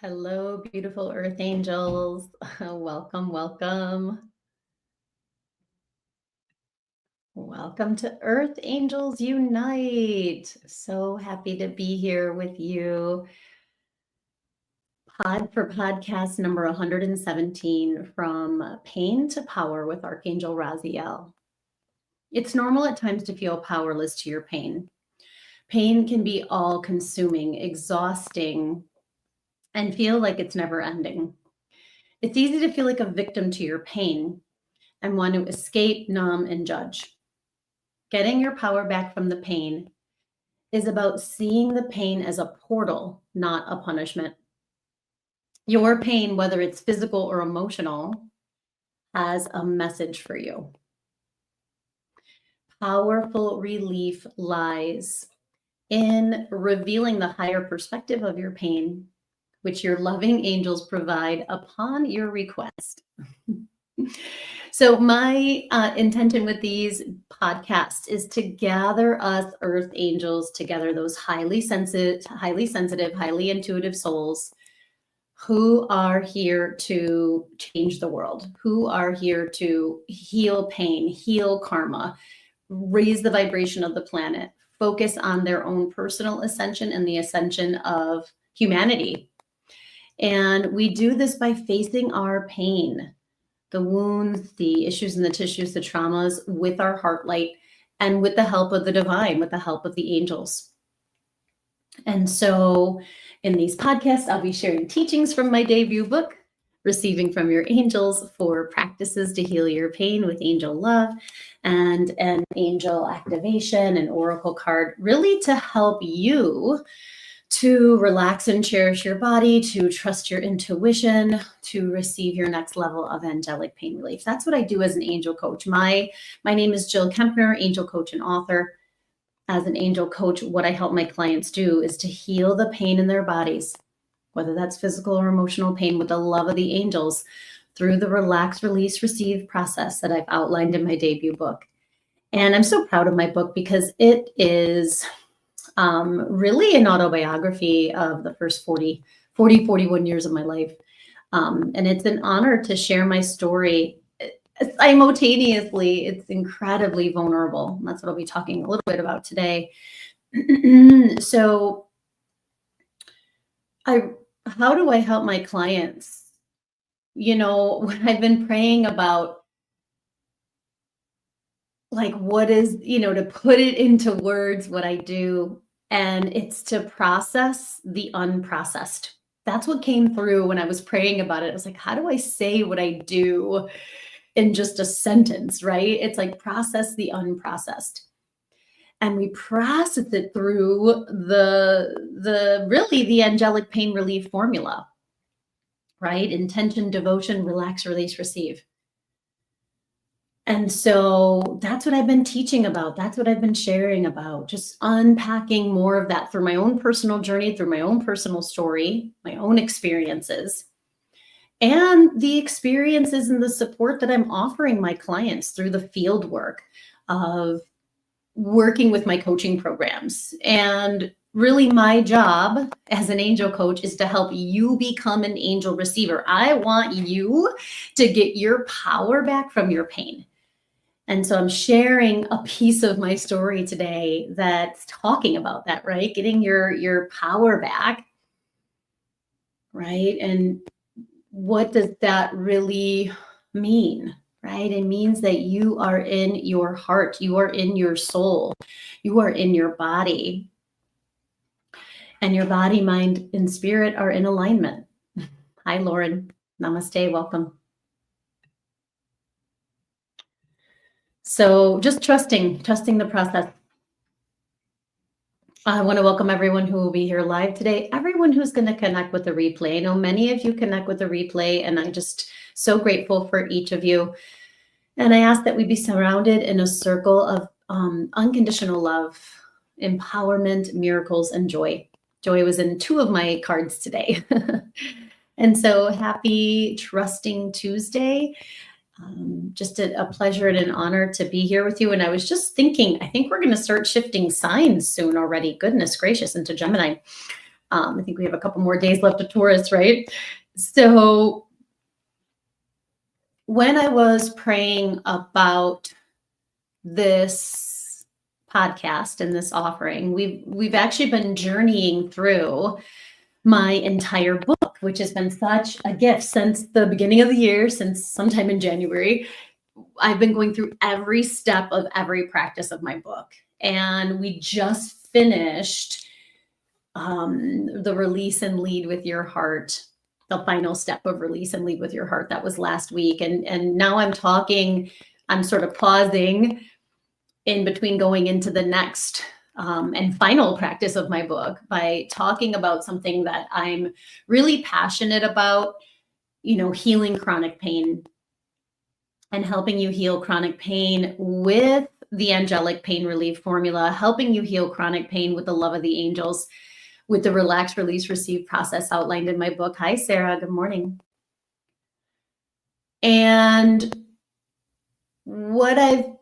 Hello, beautiful earth angels. Welcome, welcome. Welcome to Earth Angels Unite. So happy to be here with you. Podcast number 117, From Pain to Power with Archangel Raziel. It's normal at times to feel powerless to your pain. Pain can be all consuming, exhausting, and feel like it's never ending. It's easy to feel like a victim to your pain and want to escape, numb, and judge. Getting your power back from the pain is about seeing the pain as a portal, not a punishment. Your pain, whether it's physical or emotional, has a message for you. Powerful relief lies in revealing the higher perspective of your pain, which your loving angels provide upon your request. So my intention with these podcasts is to gather us earth angels together, those highly sensitive, highly intuitive souls who are here to change the world, who are here to heal pain, heal karma, raise the vibration of the planet, focus on their own personal ascension and the ascension of humanity. And we do this by facing our pain, the wounds, the issues in the tissues, the traumas with our heart light and with the help of the divine, with the help of the angels. And so in these podcasts, I'll be sharing teachings from my debut book, Receiving from Your Angels, for practices to heal your pain with angel love and an angel activation, an oracle card, really to help you to relax and cherish your body, to trust your intuition, to receive your next level of angelic pain relief. That's what I do as an angel coach. My name is Jill Kempner, angel coach and author. As an angel coach, what I help my clients do is to heal the pain in their bodies, whether that's physical or emotional pain, with the love of the angels through the relax, release, receive process that I've outlined in my debut book. And I'm so proud of my book because it is really an autobiography of the first 41 years of my life. And it's an honor to share my story simultaneously. It's incredibly vulnerable. That's what I'll be talking a little bit about today. So how do I help my clients? When I've been praying about, like, what is, to put it into words, what I do, and it's to process the unprocessed. That's what came through when I was praying about it. I was like, how do I say what I do in just a sentence, right? It's like process the unprocessed. And we process it through the angelic pain relief formula, right? Intention, devotion, relax, release, receive. And so that's what I've been teaching about. That's what I've been sharing about, just unpacking more of that through my own personal journey, through my own personal story, my own experiences, and the experiences and the support that I'm offering my clients through the field work of working with my coaching programs. And really my job as an angel coach is to help you become an angel receiver. I want you to get your power back from your pain. And so I'm sharing a piece of my story today that's talking about that, right? Getting your power back, right? And what does that really mean, right? It means that you are in your heart, you are in your soul, you are in your body. And your body, mind, and spirit are in alignment. Hi, Lauren. Namaste. Welcome. So just trusting the process. I want to welcome everyone who will be here live today, everyone who's going to connect with the replay. I know many of you connect with the replay, and I'm just so grateful for each of you. And I ask that we be surrounded in a circle of unconditional love, empowerment, miracles, and joy. Joy was in 2 of my cards today. And so happy Trusting Tuesday. Just a pleasure and an honor to be here with you. And I was just thinking, I think we're going to start shifting signs soon already. Goodness gracious, into Gemini. I think we have a couple more days left of Taurus, right? So when I was praying about this podcast and this offering, we've actually been journeying through my entire book, which has been such a gift since the beginning of the year, since sometime in January. I've been going through every step of every practice of my book. And we just finished the release and lead with your heart, the final step of release and lead with your heart. That was last week. And now I'm sort of pausing in between going into the next and final practice of my book by talking about something that I'm really passionate about, healing chronic pain and helping you heal chronic pain with the angelic pain relief formula, helping you heal chronic pain with the love of the angels, with the relax, release, receive process outlined in my book. Hi, Sarah. Good morning. And what I've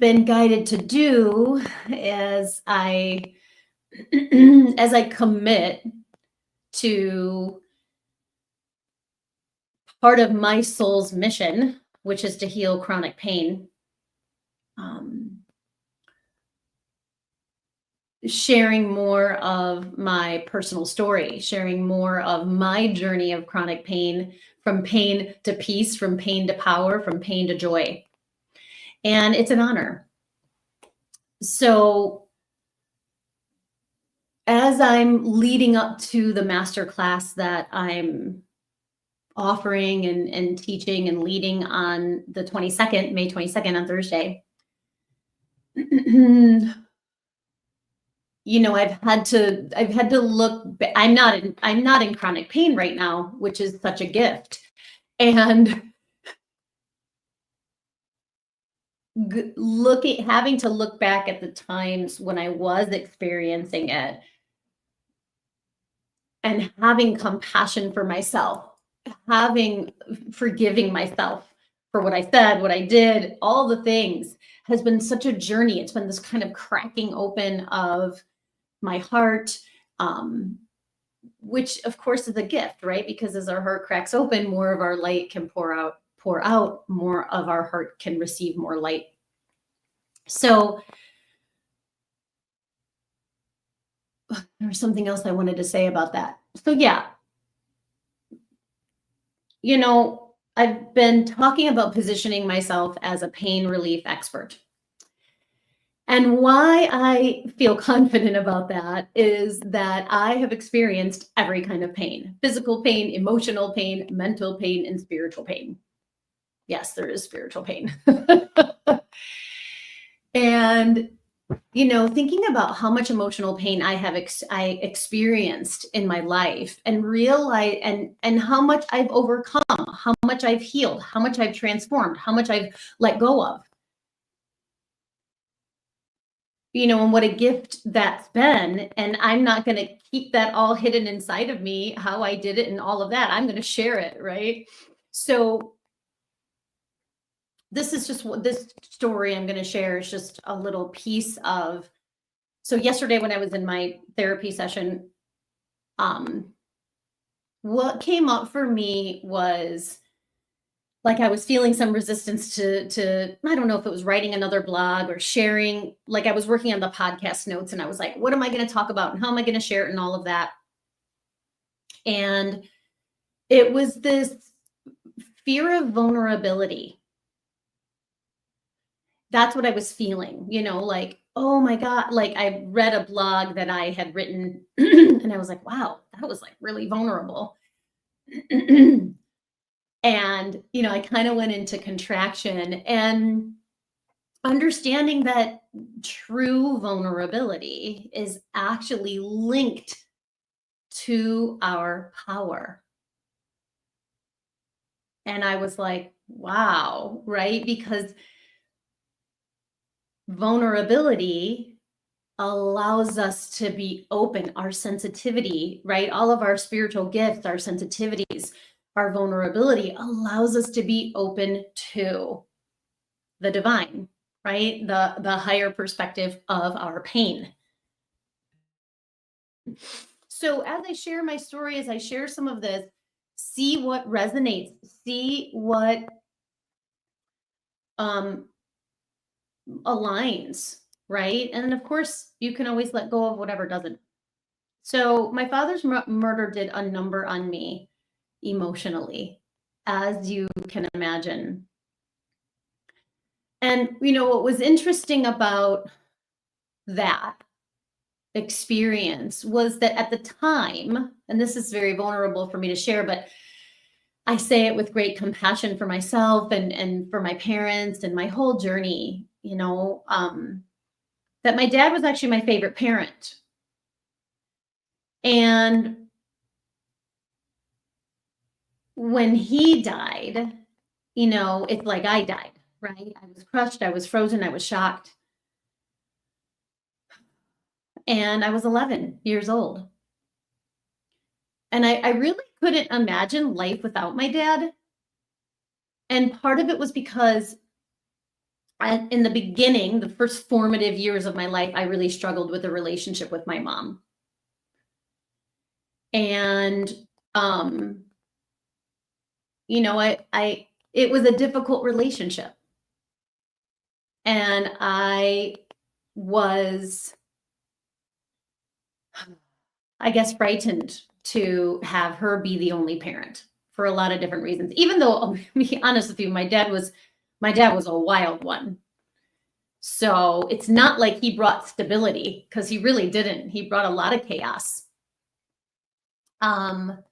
been guided to do as I commit to part of my soul's mission, which is to heal chronic pain, sharing more of my personal story, sharing more of my journey of chronic pain, from pain to peace, from pain to power, from pain to joy. And it's an honor. So as I'm leading up to the masterclass that I'm offering and teaching and leading on the 22nd, May 22nd, on Thursday, I've had to look. I'm not in chronic pain right now, which is such a gift, and having to look back at the times when I was experiencing it, and having compassion for myself, forgiving myself for what I said, what I did, all the things, has been such a journey. It's been this kind of cracking open of my heart, which of course is a gift, right? Because as our heart cracks open, more of our light can pour out, more of our heart can receive more light. So there was something else I wanted to say about that. So yeah, I've been talking about positioning myself as a pain relief expert. And why I feel confident about that is that I have experienced every kind of pain: physical pain, emotional pain, mental pain, and spiritual pain. Yes, there is spiritual pain. And, thinking about how much emotional pain I experienced in my life, and realize and how much I've overcome, how much I've healed, how much I've transformed, how much I've let go of. And what a gift that's been. And I'm not going to keep that all hidden inside of me, how I did it and all of that. I'm going to share it, right? So this story I'm going to share is just a little piece of. So yesterday when I was in my therapy session, what came up for me was, like, I was feeling some resistance to, I don't know if it was writing another blog or sharing. Like, I was working on the podcast notes and I was like, what am I going to talk about and how am I going to share it and all of that? And it was this fear of vulnerability. That's what I was feeling, like, oh my God, like I read a blog that I had written and I was like, wow, that was like really vulnerable. And, I kind of went into contraction and understanding that true vulnerability is actually linked to our power. And I was like, wow, right? Because vulnerability allows us to be open, our sensitivity, right? All of our spiritual gifts, our sensitivities, our vulnerability allows us to be open to the divine, right? The higher perspective of our pain. So as I share my story, as I share some of this, see what resonates, see what um, aligns, right? And of course, you can always let go of whatever doesn't. So my father's murder did a number on me emotionally, as you can imagine. And what was interesting about that experience was that at the time, and this is very vulnerable for me to share, but I say it with great compassion for myself and for my parents and my whole journey, that my dad was actually my favorite parent. And when he died, it's like I died, right? I was crushed, I was frozen, I was shocked. And I was 11 years old. And I really couldn't imagine life without my dad. And part of it was because in the beginning, the first formative years of my life, I really struggled with a relationship with my mom. And, it was a difficult relationship. And I was, I guess, frightened to have her be the only parent for a lot of different reasons. Even though, I'll be honest with you, my dad was a wild one. So it's not like he brought stability, because he really didn't. He brought a lot of chaos. And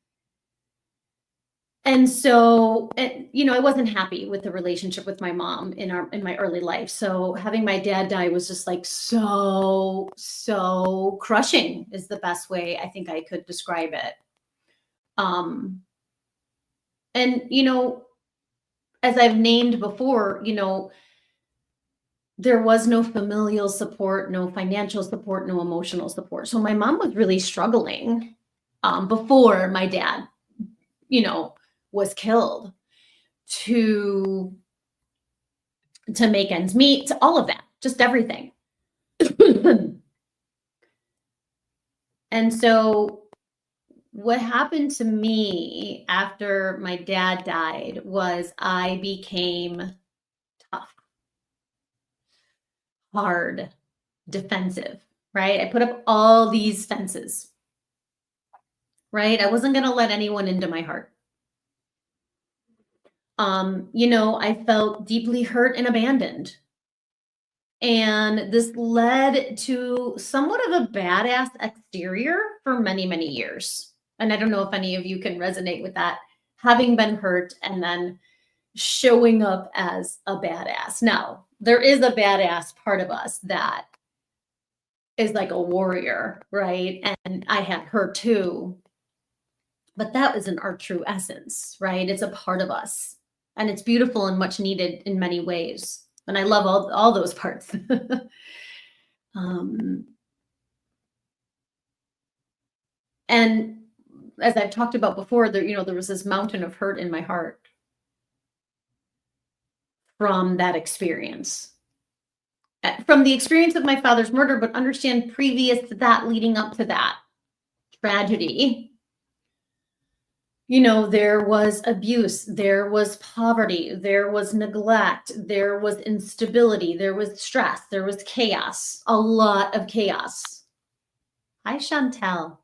so, I wasn't happy with the relationship with my mom in my early life. So having my dad die was just like so crushing is the best way I think I could describe it. And as I've named before, there was no familial support, no financial support, no emotional support. So my mom was really struggling before my dad, was killed to make ends meet, to all of that, just everything. And so what happened to me after my dad died was I became tough, hard, defensive, right? I put up all these fences, right? I wasn't going to let anyone into my heart. I felt deeply hurt and abandoned. And this led to somewhat of a badass exterior for many, many years. And I don't know if any of you can resonate with that, having been hurt and then showing up as a badass. Now, there is a badass part of us that is like a warrior, right? And I had her too. But that isn't our true essence, right? It's a part of us. And it's beautiful and much needed in many ways. And I love all those parts. And as I've talked about before, there was this mountain of hurt in my heart from that experience. From the experience of my father's murder, but understand previous to that, leading up to that tragedy, there was abuse, there was poverty, there was neglect, there was instability, there was stress, there was chaos, a lot of chaos. Hi, Chantel.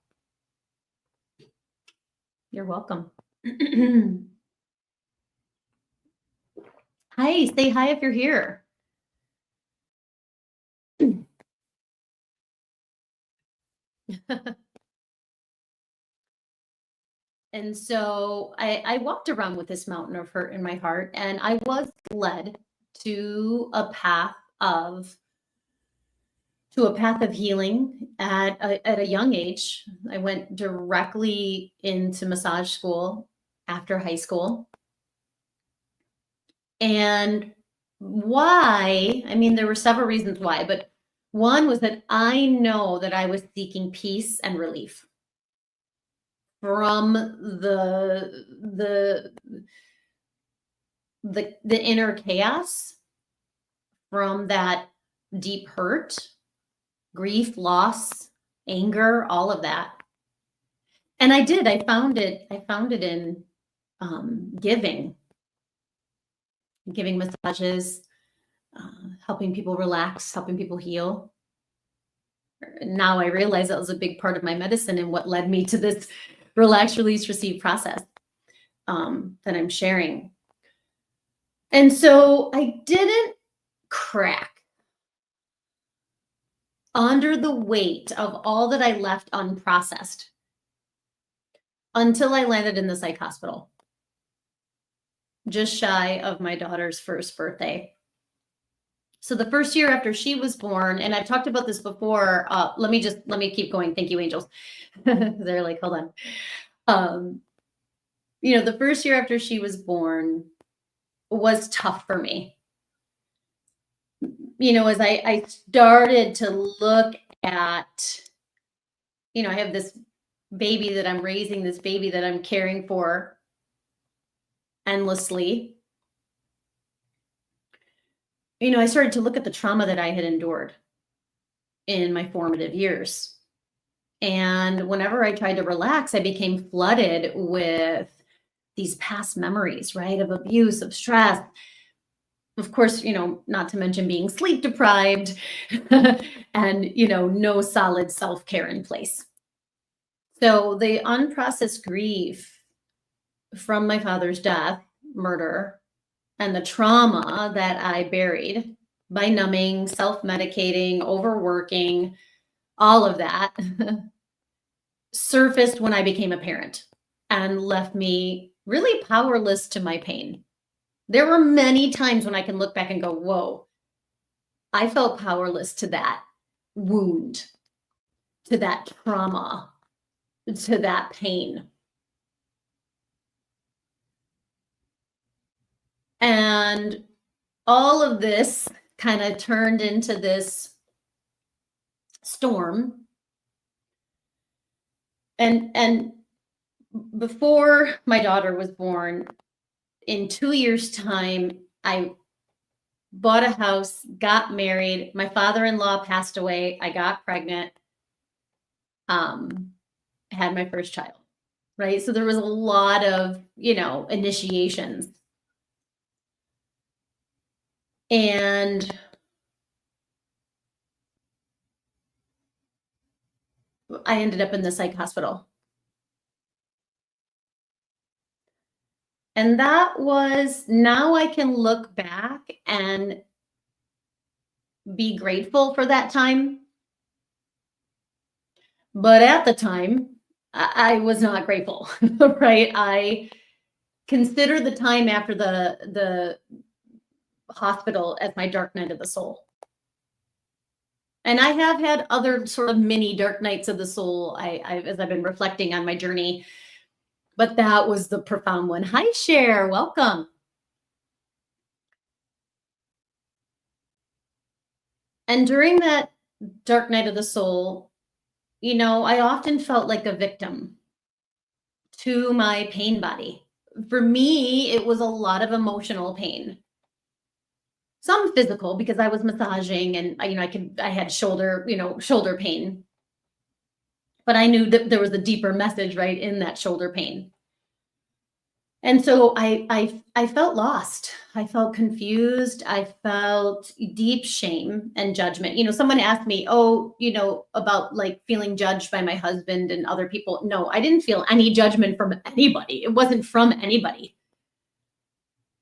You're welcome. Hi, say hi if you're here. And so I walked around with this mountain of hurt in my heart, and I was led to a path of healing at a young age. I went directly into massage school after high school. And why? I mean, there were several reasons why, but one was that I know that I was seeking peace and relief from the inner chaos, from that deep hurt, grief, loss, anger, all of that. And I did. I found it in giving massages, helping people relax, helping people heal. Now I realize that was a big part of my medicine and what led me to this relax, release, receive process that I'm sharing. And so I didn't crack under the weight of all that I left unprocessed until I landed in the psych hospital, just shy of my daughter's first birthday. So the first year after she was born, and I've talked about this before, let me keep going. Thank you, angels. They're like, hold on. The first year after she was born was tough for me. As I started to look at, I have this baby that I'm raising, this baby that I'm caring for endlessly. I started to look at the trauma that I had endured in my formative years. And whenever I tried to relax, I became flooded with these past memories, right? Of abuse, of stress. Of course, not to mention being sleep deprived and, no solid self-care in place. So the unprocessed grief from my father's death, murder, and the trauma that I buried by numbing, self-medicating, overworking, all of that surfaced when I became a parent and left me really powerless to my pain. There were many times when I can look back and go, whoa, I felt powerless to that wound, to that trauma, to that pain. And all of this kind of turned into this storm. And before my daughter was born, in 2 years' time, I bought a house, got married. My father-in-law passed away. I got pregnant, had my first child, right? So there was a lot of, initiations. And I ended up in the psych hospital. And that was, now I can look back and be grateful for that time. But at the time, I was not grateful, right? I consider the time after the hospital as my dark night of the soul. And I have had other sort of mini dark nights of the soul as I've been reflecting on my journey. But that was the profound one. Hi, Cher. Welcome. And during that dark night of the soul, I often felt like a victim to my pain body. For me, it was a lot of emotional pain. Some physical, because I was massaging and I had shoulder pain. But I knew that there was a deeper message right in that shoulder pain. And so I felt lost. I felt confused. I felt deep shame and judgment. Someone asked me, about like feeling judged by my husband and other people. No, I didn't feel any judgment from anybody. It wasn't from anybody.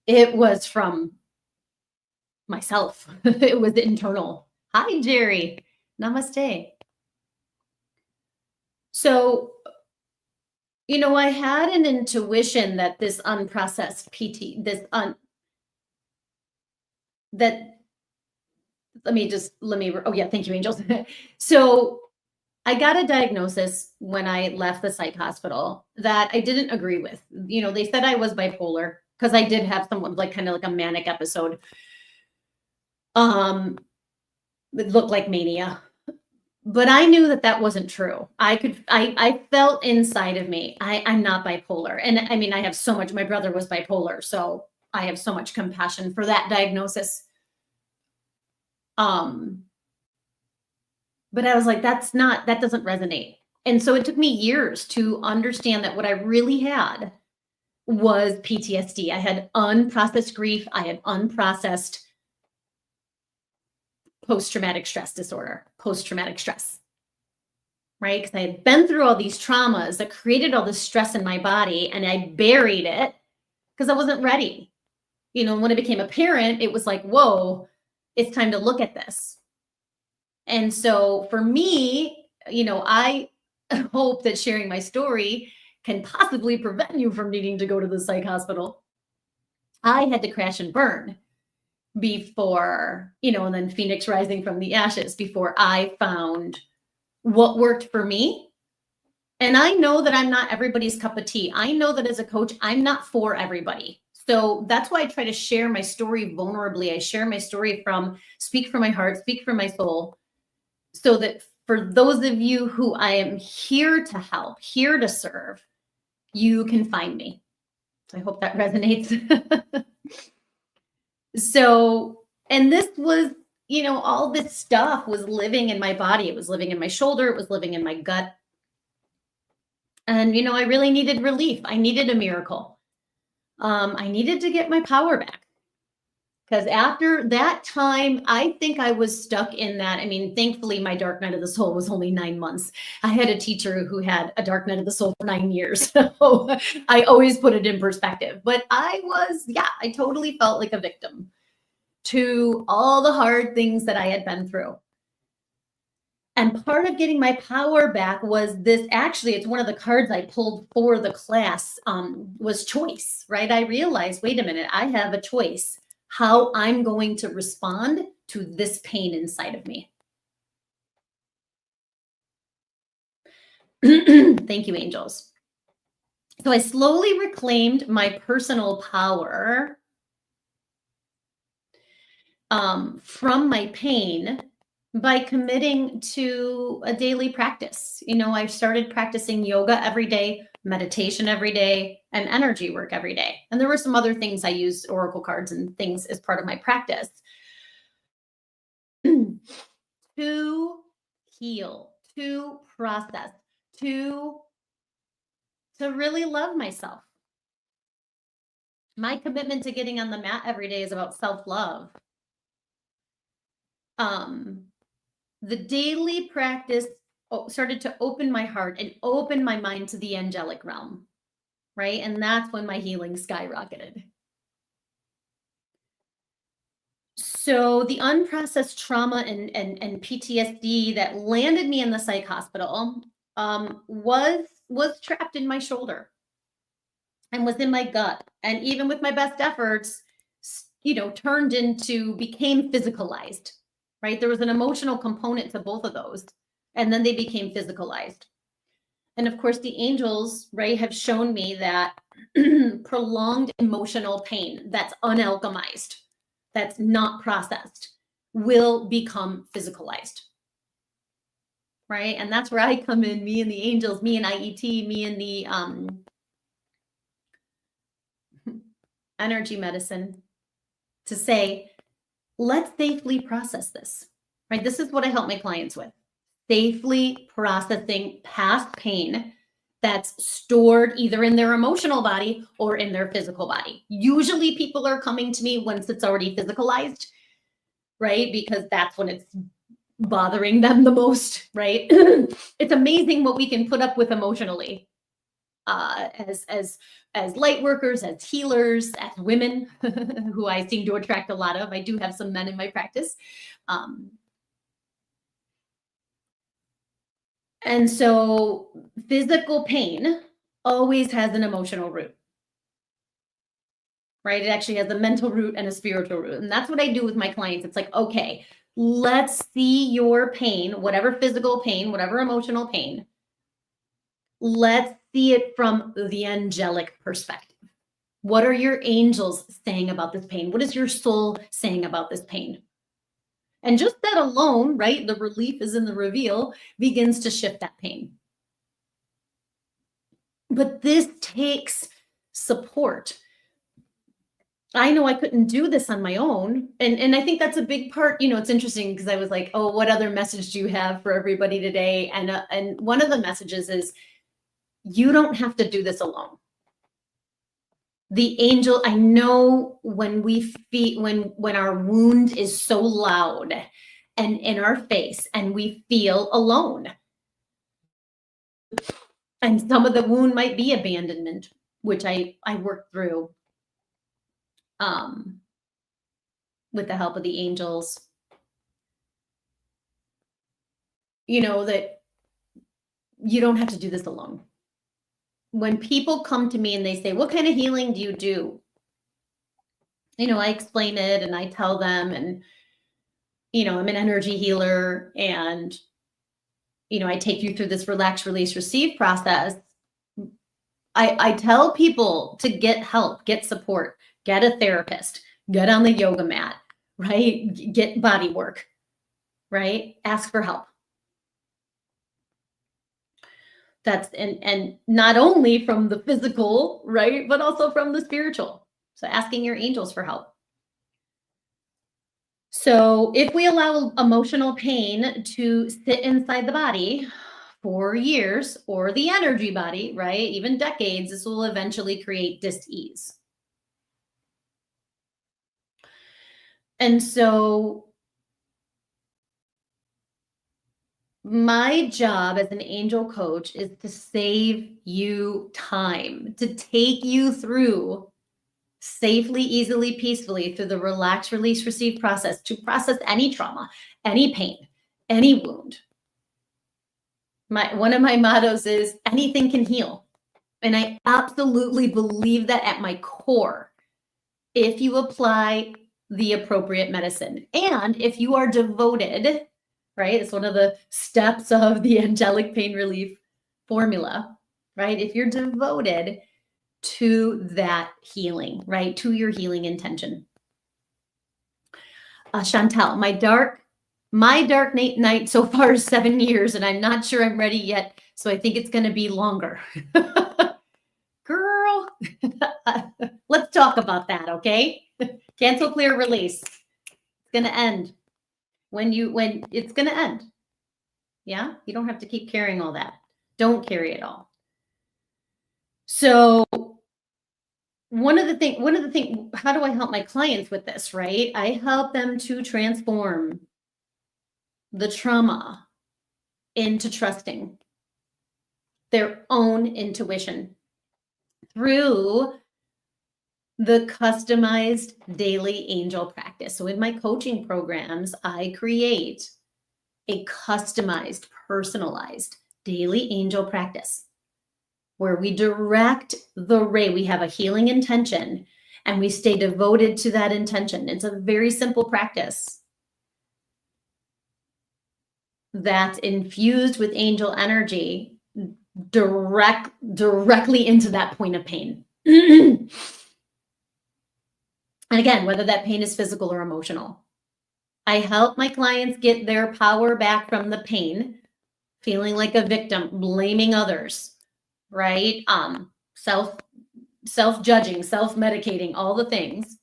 It was from myself. It was internal. Hi, Jerry. Namaste. So, I had an intuition that this unprocessed thank you, angels. So I got a diagnosis when I left the psych hospital that I didn't agree with. They said I was bipolar because I did have someone kind of like a manic episode. It looked like mania. But I knew that wasn't true. I felt inside of me, I'm not bipolar. And I mean, I have so much, my brother was bipolar, so I have so much compassion for that diagnosis. But I was like, that doesn't resonate. And so it took me years to understand that what I really had was PTSD. I had unprocessed grief. I had unprocessed post-traumatic stress disorder, post-traumatic stress, right? Because I had been through all these traumas that created all this stress in my body, and I buried it because I wasn't ready. When I became a parent, it was like, whoa, it's time to look at this. And so for me, I hope that sharing my story can possibly prevent you from needing to go to the psych hospital. I had to crash and burn before, and then Phoenix rising from the ashes before I found what worked for me. And I know that I'm not everybody's cup of tea. I know that as a coach, I'm not for everybody. So that's why I try to share my story vulnerably. I share my story speak from my heart, speak from my soul, so that for those of you who I am here to help, here to serve, you can find me. So I hope that resonates. So, and this was, all this stuff was living in my body. It was living in my shoulder. It was living in my gut. And, I really needed relief. I needed a miracle. I needed to get my power back. Because after that time, I think I was stuck in that. I mean, thankfully, my dark night of the soul was only 9 months. I had a teacher who had a dark night of the soul for 9 years. So I always put it in perspective. But I totally felt like a victim to all the hard things that I had been through. And part of getting my power back was this. Actually, it's one of the cards I pulled for the class, was choice, right? I realized, wait a minute, I have a choice how I'm going to respond to this pain inside of me. Thank you, angels. So I slowly reclaimed my personal power from my pain by committing to a daily practice. I started practicing yoga every day, meditation every day, and energy work every day. And there were some other things I used, oracle cards and things, as part of my practice to heal, to process, to really love myself. My commitment to getting on the mat every day is about self-love. The daily practice started to open my heart and open my mind to the angelic realm, right? And that's when my healing skyrocketed. So the unprocessed trauma and PTSD that landed me in the psych hospital was trapped in my shoulder and was in my gut. And even with my best efforts, became physicalized, right? There was an emotional component to both of those. And then they became physicalized. And of course, the angels, right, have shown me that prolonged emotional pain that's unalchemized, that's not processed, will become physicalized, right? And that's where I come in, me and the angels, me and IET, me and the energy medicine, to say, let's safely process this, right? This is what I help my clients with. Safely processing past pain that's stored either in their emotional body or in their physical body. Usually people are coming to me once it's already physicalized, right? Because that's when it's bothering them the most, right? It's amazing what we can put up with emotionally as light workers, as healers, as women, who I seem to attract a lot of. I do have some men in my practice. And so physical pain always has an emotional root, right? It actually has a mental root and a spiritual root. And that's what I do with my clients. It's like, okay, let's see your pain, whatever physical pain, whatever emotional pain. Let's see it from the angelic perspective. What are your angels saying about this pain? What is your soul saying about this pain? And just that alone, right? The relief is in the reveal, begins to shift that pain. But this takes support. I know I couldn't do this on my own. And I think that's a big part. It's interesting because I was like, oh, what other message do you have for everybody today? And one of the messages is you don't have to do this alone. The angel, I know when we feel when our wound is so loud and in our face and we feel alone. And some of the wound might be abandonment, which I worked through with the help of the angels. That you don't have to do this alone. When people come to me and they say, what kind of healing do you do? I explain it and I tell them, and, I'm an energy healer, and, I take you through this relax, release, receive process. I tell people to get help, get support, get a therapist, get on the yoga mat, right? Get body work, right? Ask for help. That's and not only from the physical, right, but also from the spiritual. So asking your angels for help. So if we allow emotional pain to sit inside the body for years, or the energy body, right, even decades, this will eventually create dis-ease. And so my job as an angel coach is to save you time, to take you through safely, easily, peacefully through the relax, release, receive process, to process any trauma, any pain, any wound. One of my mottos is anything can heal. And I absolutely believe that at my core, if you apply the appropriate medicine and if you are devoted, right? It's one of the steps of the angelic pain relief formula, right? If you're devoted to that healing, right? To your healing intention. Chantel, my dark night so far is 7 years, and I'm not sure I'm ready yet. So I think it's going to be longer. Girl, let's talk about that, okay? Cancel, clear, release. It's going to end when it's going to end. Yeah, you don't have to keep carrying all that. Don't carry it all. So one of the things, how do I help my clients with this, right? I help them to transform the trauma into trusting their own intuition through the customized daily angel practice. So in my coaching programs, I create a customized, personalized daily angel practice where we direct the ray. We have a healing intention and we stay devoted to that intention. It's a very simple practice that's infused with angel energy directly into that point of pain. And again, whether that pain is physical or emotional, I help my clients get their power back from the pain, feeling like a victim, blaming others, right? Self-judging, self-medicating, all the things,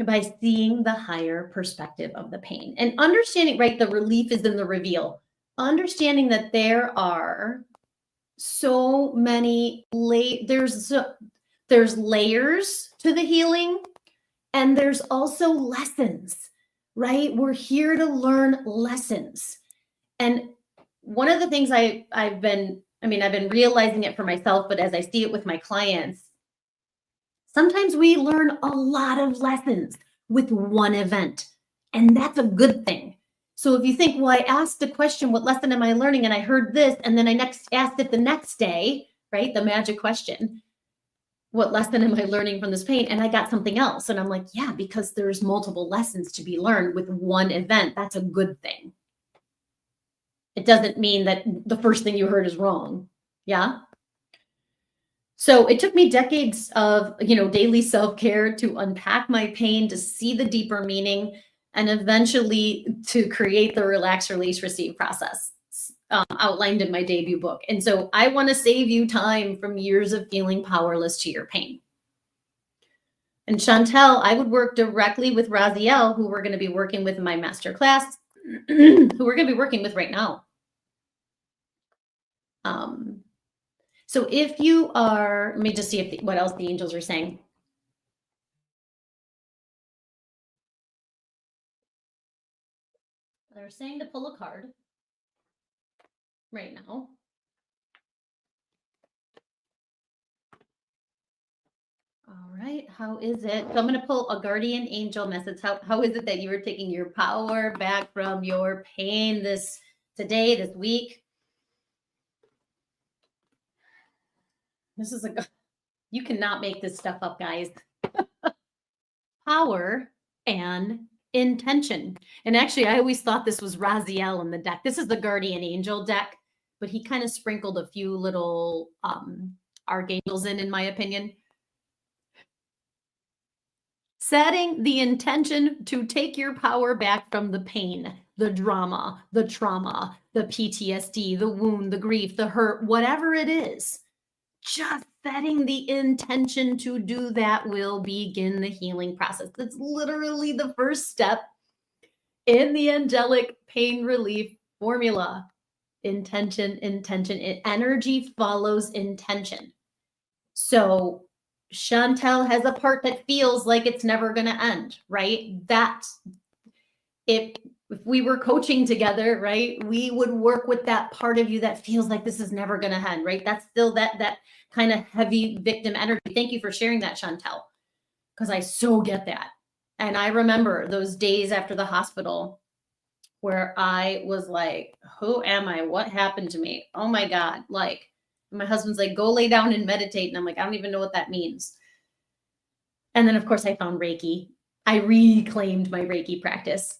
by seeing the higher perspective of the pain and understanding, right? The relief is in the reveal. Understanding that there are so many there's layers to the healing, and there's also lessons, right? We're here to learn lessons. And one of the things I've been realizing it for myself, but as I see it with my clients, sometimes we learn a lot of lessons with one event, and that's a good thing. So if you think, well, I asked the question, what lesson am I learning? And I heard this, and then I asked it the next day, right? The magic question. What lesson am I learning from this pain? And I got something else. And I'm like, yeah, because there's multiple lessons to be learned with one event. That's a good thing. It doesn't mean that the first thing you heard is wrong. Yeah. So it took me decades of, daily self-care to unpack my pain, to see the deeper meaning, and eventually to create the relax, release, receive process outlined in my debut book. And so I want to save you time from years of feeling powerless to your pain. And Chantel, I would work directly with Raziel, who we're going to be working with in my master class, who we're going to be working with right now. So if you are, let me just see if what else the angels are saying. They're saying to pull a card right now. All right, how is it? So I'm going to pull a guardian angel message. How is it that you are taking your power back from your pain this week? This is you cannot make this stuff up, guys. Power and intention. And actually, I always thought this was Raziel in the deck. This is the guardian angel deck, but he kind of sprinkled a few little archangels in my opinion. Setting the intention to take your power back from the pain, the drama, the trauma, the PTSD, the wound, the grief, the hurt, whatever it is. Just setting the intention to do that will begin the healing process. That's literally the first step in the angelic pain relief formula. Intention, intention. Energy follows intention. So Chantel has a part that feels like it's never going to end, right? That's if we were coaching together, right, we would work with that part of you that feels like this is never going to end, right? That's still that kind of heavy victim energy. Thank you for sharing that, Chantel, because I so get that. And I remember those days after the hospital where I was like, who am I? What happened to me? Oh my God. Like, my husband's like, go lay down and meditate. And I'm like, I don't even know what that means. And then, of course, I found Reiki. I reclaimed my Reiki practice.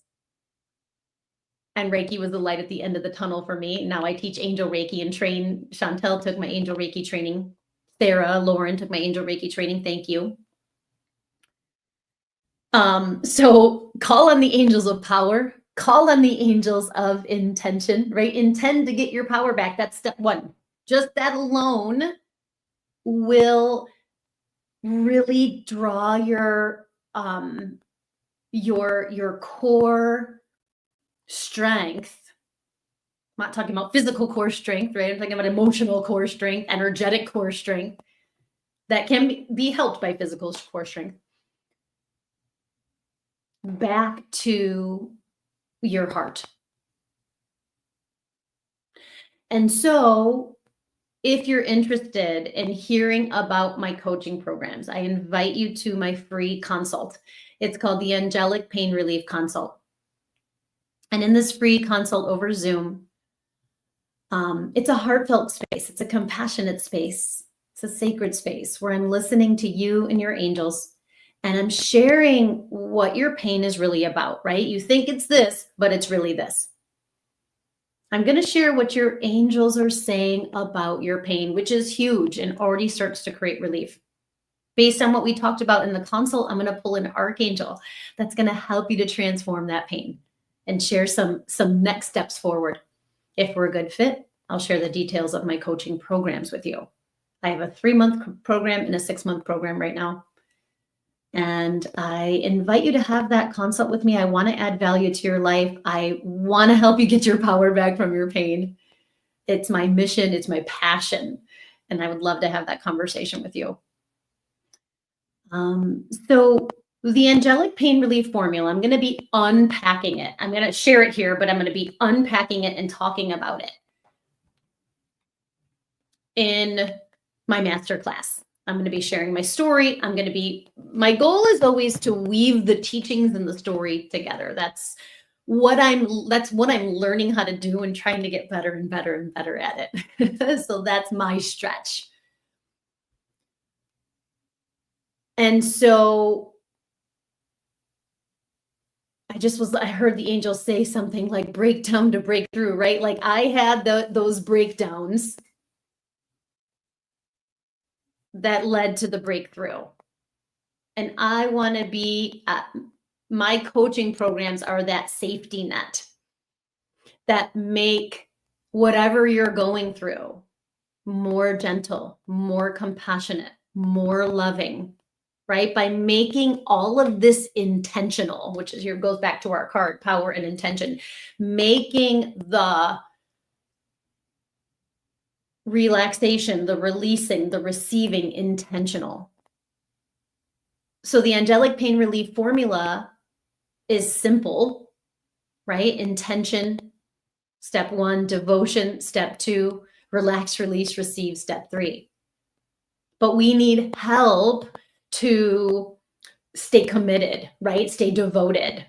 And Reiki was the light at the end of the tunnel for me. Now I teach angel Reiki and train. Chantel took my angel Reiki training. Sarah, Lauren took my angel Reiki training. Thank you. So call on the angels of power. Call on the angels of intention, right? Intend to get your power back. That's step one. Just that alone will really draw your core strength. I'm not talking about physical core strength, right? I'm talking about emotional core strength, energetic core strength that can be helped by physical core strength back to your heart. And so if you're interested in hearing about my coaching programs, I invite you to my free consult. It's called the Angelic Pain Relief Consult. And in this free consult over Zoom, it's a heartfelt space. It's a compassionate space. It's a sacred space where I'm listening to you and your angels, and I'm sharing what your pain is really about, right? You think it's this, but it's really this. I'm going to share what your angels are saying about your pain, which is huge and already starts to create relief. Based on what we talked about in the consult, I'm going to pull an archangel that's going to help you to transform that pain and share some next steps forward. If we're a good fit, I'll share the details of my coaching programs with you. I have a 3-month program and a 6-month program right now. And I invite you to have that consult with me. I want to add value to your life. I want to help you get your power back from your pain. It's my mission. It's my passion. And I would love to have that conversation with you. So the angelic pain relief formula, I'm going to be unpacking it. I'm going to share it here, but I'm going to be unpacking it and talking about it in my masterclass. I'm going to be sharing my story. My goal is always to weave the teachings and the story together. That's what I'm learning how to do and trying to get better and better and better at it. So that's my stretch. And so I heard the angels say something like breakdown to breakthrough, right? Like I had those breakdowns that led to the breakthrough. And I want to be, my coaching programs are that safety net that make whatever you're going through more gentle, more compassionate, more loving, right? By making all of this intentional, which is here goes back to our card, power and intention, making the relaxation, the releasing, the receiving intentional. So the angelic pain relief formula is simple, right? Intention, step 1, devotion, step 2, relax, release, receive, step 3. But we need help to stay committed, right? Stay devoted.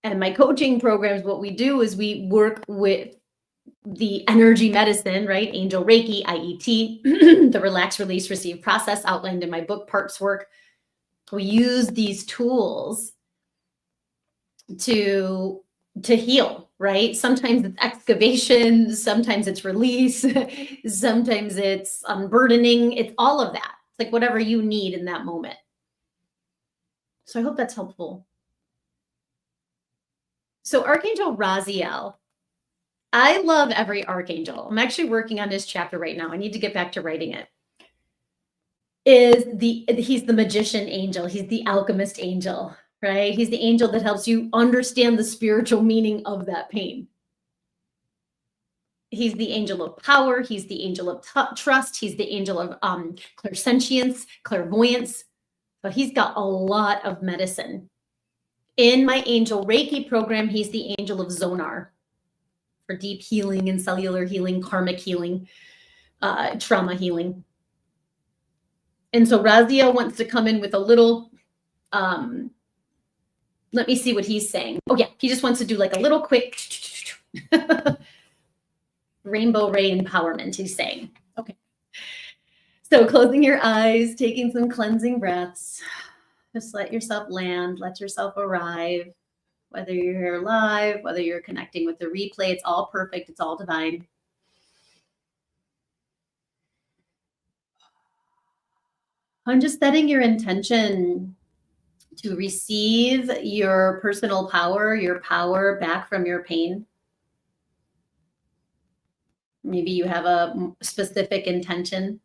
And my coaching programs, what we do is we work with the energy medicine, right? Angel Reiki, IET, the relax, release, receive process outlined in my book, Parts Work. We use these tools to heal, right? Sometimes it's excavation, sometimes it's release, sometimes it's unburdening. It's all of that. It's like whatever you need in that moment. So I hope that's helpful. So Archangel Raziel, I love every archangel. I'm actually working on his chapter right now. I need to get back to writing it. He's the magician angel. He's the alchemist angel, right? He's the angel that helps you understand the spiritual meaning of that pain. He's the angel of power. He's the angel of trust. He's the angel of clairsentience, clairvoyance. But he's got a lot of medicine. In my Angel Reiki program, he's the angel of Zonar for deep healing and cellular healing, karmic healing, trauma healing. And so Raziel wants to come in with a little, let me see what he's saying. Oh yeah, he just wants to do like a little quick rainbow ray empowerment, he's saying. Okay. So closing your eyes, taking some cleansing breaths. Just let yourself land, let yourself arrive. Whether you're here live, whether you're connecting with the replay, it's all perfect, it's all divine. I'm just setting your intention to receive your personal power, your power back from your pain. Maybe you have a specific intention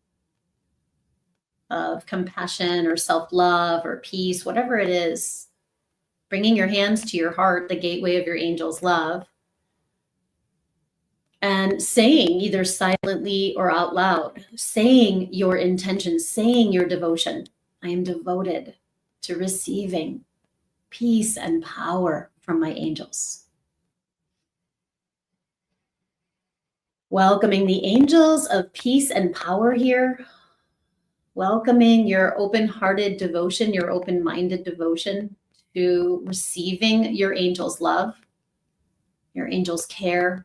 of compassion or self-love or peace, whatever it is. Bringing your hands to your heart, the gateway of your angel's love, and saying either silently or out loud, saying your intention, saying your devotion. I am devoted to receiving peace and power from my angels. Welcoming the angels of peace and power here. Welcoming your open-hearted devotion, your open-minded devotion to receiving your angel's love, your angel's care.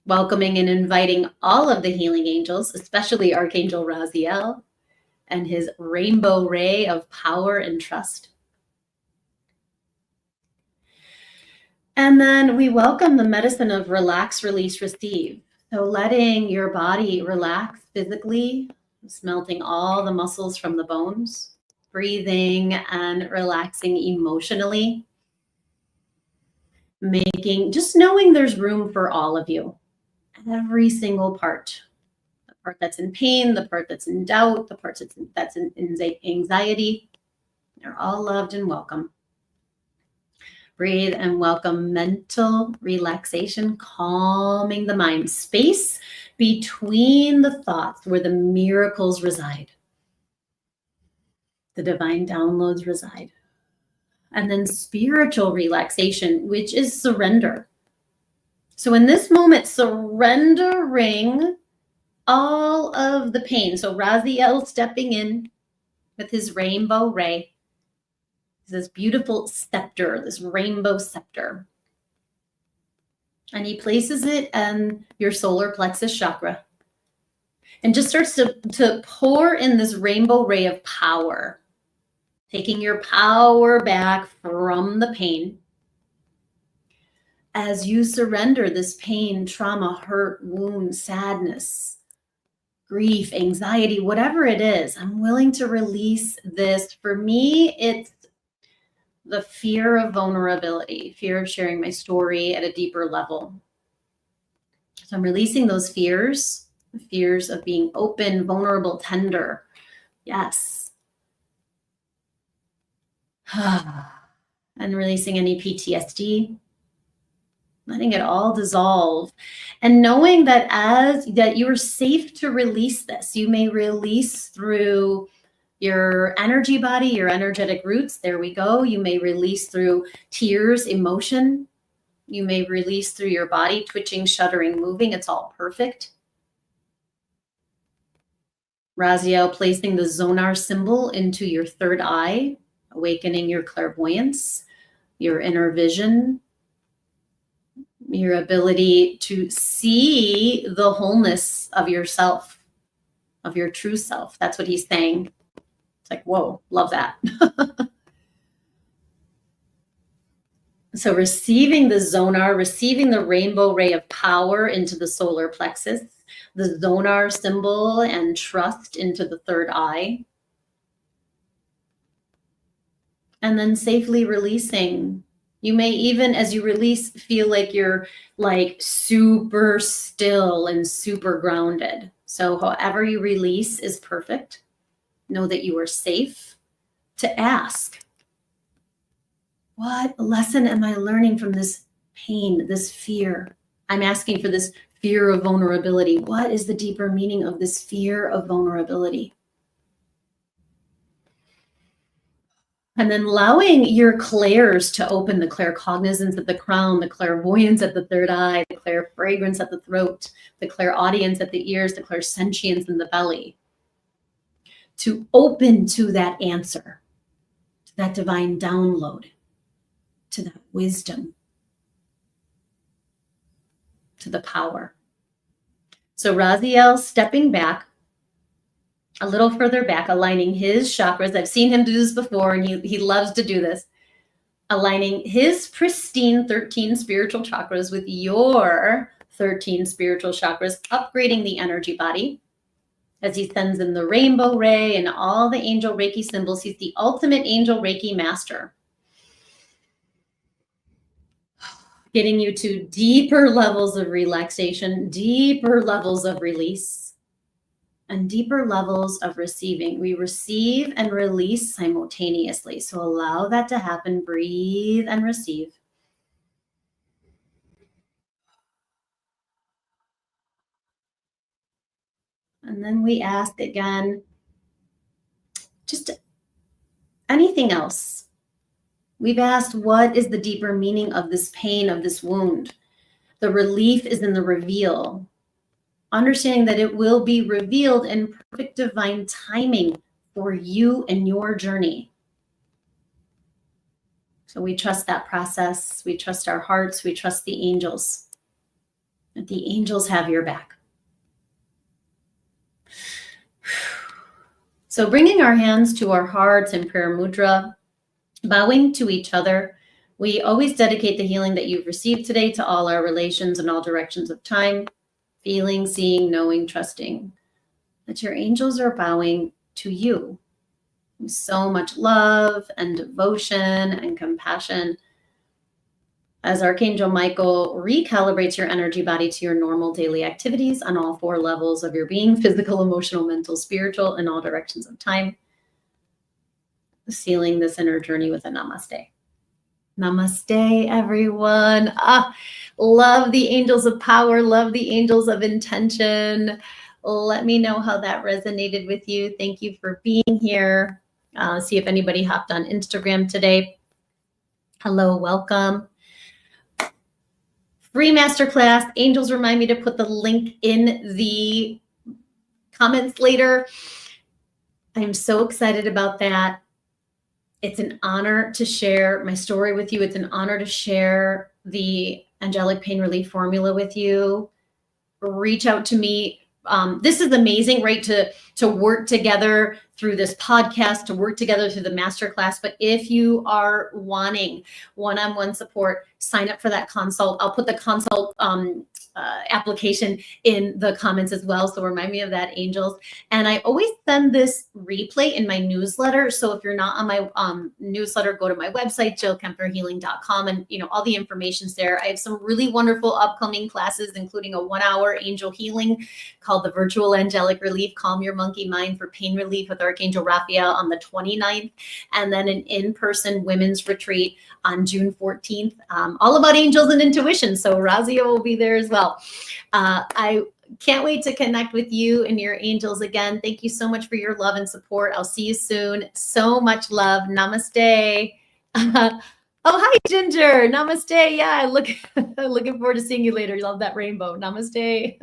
Welcoming and inviting all of the healing angels, especially Archangel Raziel and his rainbow ray of power and trust. And then we welcome the medicine of relax, release, receive. So letting your body relax physically, melting all the muscles from the bones, breathing and relaxing emotionally, just knowing there's room for all of you, every single part. The part that's in pain, the part that's in doubt, the part that's in anxiety, they're all loved and welcome. Breathe and welcome mental relaxation, calming the mind, space between the thoughts where the miracles reside, the divine downloads reside. And then spiritual relaxation, which is surrender. So in this moment, surrendering all of the pain. So Raziel stepping in with his rainbow ray, this beautiful scepter, this rainbow scepter. And he places it in your solar plexus chakra and just starts to pour in this rainbow ray of power, taking your power back from the pain. As you surrender this pain, trauma, hurt, wound, sadness, grief, anxiety, whatever it is, I'm willing to release this. For me, it's the fear of vulnerability, fear of sharing my story at a deeper level. So I'm releasing those fears, the fears of being open, vulnerable, tender, Yes. And releasing any PTSD, letting it all dissolve, and knowing that as that you are safe to release this. You may release through your energy body, your energetic roots. There we go. You may release through tears, emotion. You may release through your body, twitching, shuddering, moving. It's all perfect. Raziel placing the zonar symbol into your third eye, awakening your clairvoyance, your inner vision, your ability to see the wholeness of yourself, of your true self. That's what he's saying. It's like, whoa, love that. So receiving the zonar, receiving the rainbow ray of power into the solar plexus, the zonar symbol and trust into the third eye. And then safely releasing. You may even, as you release, feel like you're like super still and super grounded. So however you release is perfect. Know that you are safe to ask, what lesson am I learning from this pain, this fear? I'm asking for this fear of vulnerability. What is the deeper meaning of this fear of vulnerability? And then allowing your clairs to open, the claircognizance at the crown, the clairvoyance at the third eye, the clairfragrance at the throat, the clairaudience at the ears, the clairsentience in the belly, to open to that answer, to that divine download, to that wisdom, to the power. So Raziel stepping back, a little further back, aligning his chakras. I've seen him do this before, and he loves to do this. Aligning his pristine 13 spiritual chakras with your 13 spiritual chakras, upgrading the energy body as he sends in the rainbow ray and all the angel Reiki symbols. He's the ultimate angel Reiki master. Getting you to deeper levels of relaxation, deeper levels of release, and deeper levels of receiving. We receive and release simultaneously. So allow that to happen. Breathe and receive. And then we ask again, just anything else. We've asked, what is the deeper meaning of this pain, of this wound? The relief is in the reveal. Understanding that it will be revealed in perfect divine timing for you and your journey. So we trust that process. We trust our hearts. We trust the angels. That the angels have your back. So bringing our hands to our hearts in prayer mudra, bowing to each other. We always dedicate the healing that you've received today to all our relations in all directions of time. Feeling, seeing, knowing, trusting that your angels are bowing to you with so much love and devotion and compassion. As Archangel Michael recalibrates your energy body to your normal daily activities on all 4 levels of your being, physical, emotional, mental, spiritual, in all directions of time. Sealing this inner journey with a namaste. Namaste, everyone. Love the angels of power. Love the angels of intention. Let me know how that resonated with you. Thank you for being here. See if anybody hopped on Instagram today. Hello, welcome. Free masterclass. Angels remind me to put the link in the comments later. I'm so excited about that. It's an honor to share my story with you. It's an honor to share the angelic pain relief formula with you. Reach out to me. This is amazing, right? To work together through this podcast, to work together through the masterclass. But if you are wanting one-on-one support, sign up for that consult. I'll put the consult application in the comments as well. So remind me of that, angels. And I always send this replay in my newsletter. So if you're not on my newsletter, go to my website, jillkemperhealing.com, and all the information's there. I have some really wonderful upcoming classes, including a 1-hour angel healing called the Virtual Angelic Relief, Calm Your Monkey Mind for Pain Relief with Archangel Raphael on the 29th, and then an in-person women's retreat on June 14th, all about angels and intuition. So Raziel will be there as well. I can't wait to connect with you and your angels again. Thank you so much for your love and support. I'll see you soon. So much love. Namaste. Oh, hi, Ginger. Namaste. Yeah, looking forward to seeing you later. Love that rainbow. Namaste.